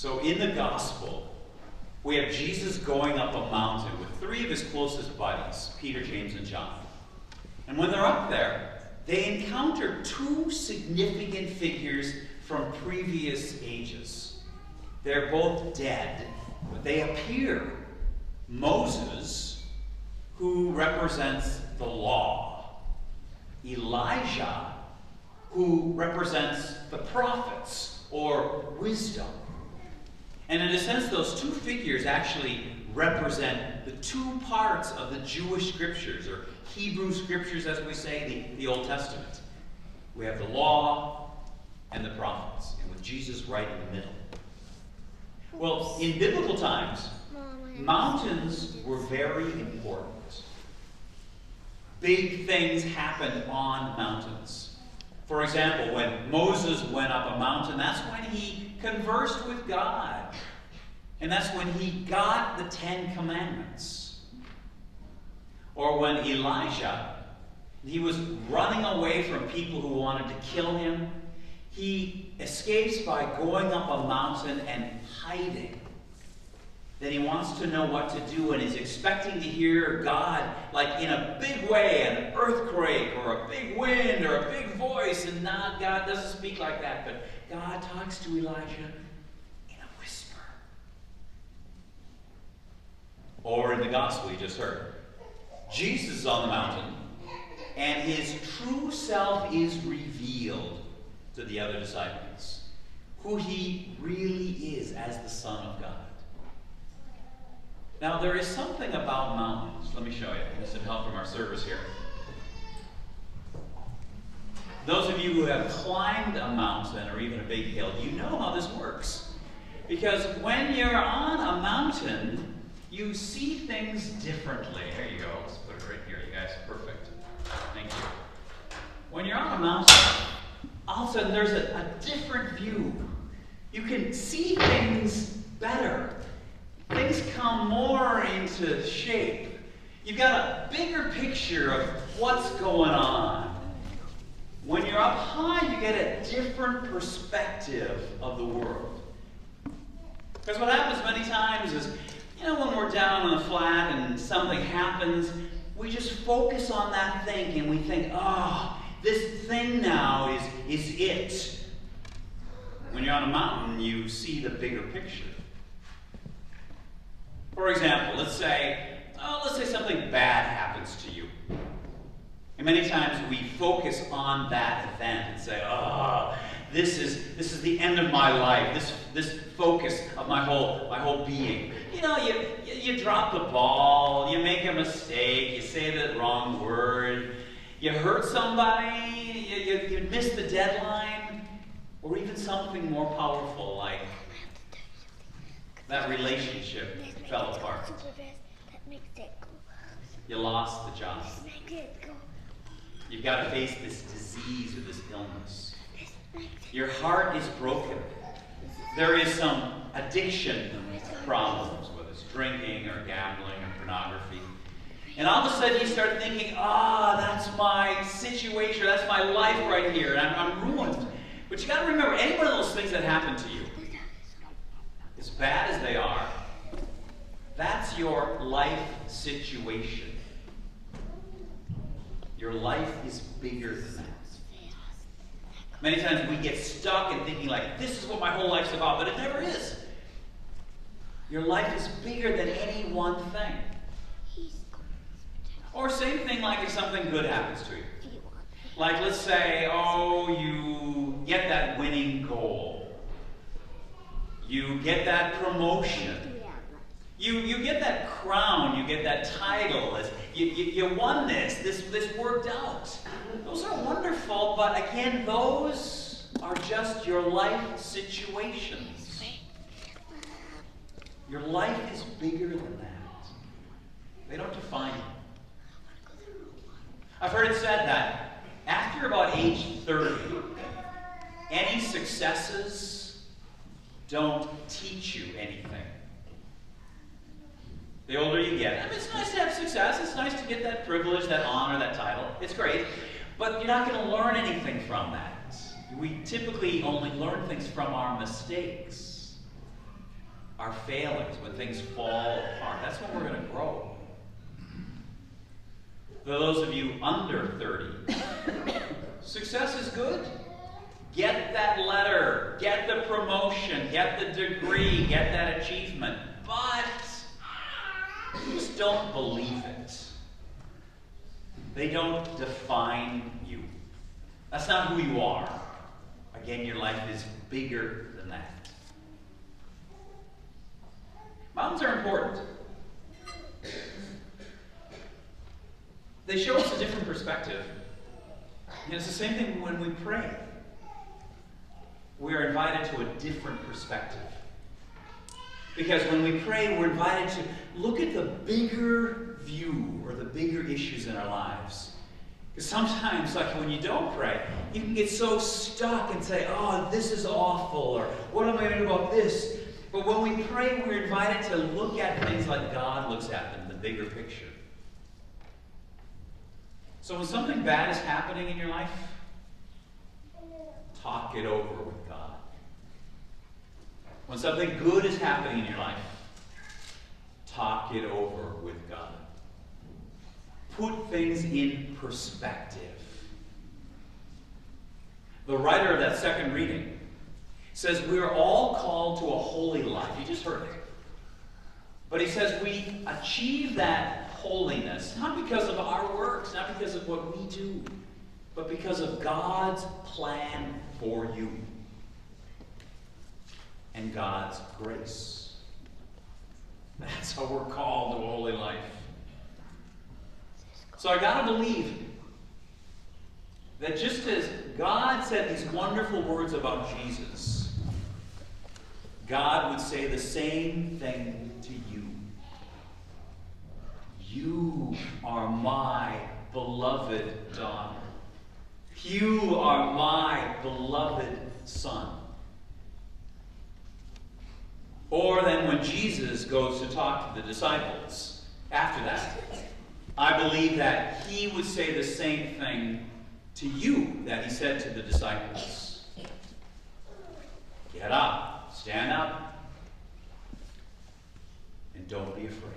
So in the gospel, we have Jesus going up a mountain with three of his closest buddies, Peter, James, and John. And when they're up there, they encounter two significant figures from previous ages. They're both dead, but they appear. Moses, who represents the law. Elijah, who represents the prophets, or wisdom. And in a sense, those two figures actually represent the two parts of the Jewish scriptures, or Hebrew scriptures, as we say, the Old Testament. We have the law and the prophets, and with Jesus right in the middle. Well, in biblical times, mountains were very important. Big things happened on mountains. For example, when Moses went up a mountain, that's when he conversed with God. And that's when he got the 10 Commandments. Or when Elijah, he was running away from people who wanted to kill him, he escapes by going up a mountain and hiding. Then he wants to know what to do, and he's expecting to hear God, like in a big way, an earthquake, or a big wind, or a big voice, and God doesn't speak like that, but God talks to Elijah in a whisper. Or in the gospel you just heard, Jesus is on the mountain, and his true self is revealed to the other disciples, who he really is as the Son of God. Now, there is something about mountains. Let me show you. With some help from our servers here. Those of you who have climbed a mountain or even a big hill, you know how this works. Because when you're on a mountain, you see things differently. There you go. Let's put it right here, you guys. Perfect. Thank you. When you're on a mountain, all of a sudden there's a different view. You can see things better. Things come more into shape. You've got a bigger picture of what's going on. When you're up high, you get a different perspective of the world. Because what happens many times is, when we're down on the flat and something happens, we just focus on that thing and we think, this thing now is it. When you're on a mountain, you see the bigger picture. For example, let's say something bad happens to you. And many times we focus on that event and say, this is the end of my life. This focus of my whole being. You drop the ball, you make a mistake, you say the wrong word, you hurt somebody, you miss the deadline, or even something more powerful like that relationship fell apart. You lost the job. You've got to face this disease or this illness. Your heart is broken. There is some addiction problems, whether it's drinking or gambling or pornography. And all of a sudden you start thinking, that's my situation, that's my life right here, and I'm ruined. But you got to remember, any one of those things that happen to you, as bad as they are, that's your life situation. Your life is bigger than that. Many times we get stuck in thinking like, this is what my whole life's about, but it never is. Your life is bigger than any one thing. Or same thing like if something good happens to you. Like let's say, you get that winning goal. You get that promotion. You get that crown, you get that title. You won this worked out. Those are wonderful, but again, those are just your life situations. Your life is bigger than that. They don't define you. I've heard it said that after about age 30, any successes don't teach you anything. The older you get, it's nice to have success, it's nice to get that privilege, that honor, that title, it's great, but you're not going to learn anything from that. We typically only learn things from our mistakes. our failings, when things fall apart. That's when we're going to grow. For those of you under 30, success is good. Get that letter, get the promotion, get the degree, get that achievement. But just don't believe it. They don't define you. That's not who you are. Again, your life is bigger than that. Mountains are important. They show us a different perspective. And it's the same thing when we pray. We are invited to a different perspective. Because when we pray, we're invited to look at the bigger view or the bigger issues in our lives. Because sometimes, like when you don't pray, you can get so stuck and say, oh, this is awful, or what am I going to do about this? But when we pray, we're invited to look at things like God looks at them, the bigger picture. So when something bad is happening in your life, talk it over with God. When something good is happening in your life, talk it over with God. Put things in perspective. The writer of that second reading says we're all called to a holy life. You just heard it. But he says we achieve that holiness not because of our works, not because of what we do, but because of God's plan for you and God's grace. That's how we're called to a holy life. So I got to believe that just as God said these wonderful words about Jesus, God would say the same thing to you. You are my beloved daughter. You are my beloved son. Or then when Jesus goes to talk to the disciples after that, I believe that he would say the same thing to you that he said to the disciples. Get up, stand up, and don't be afraid.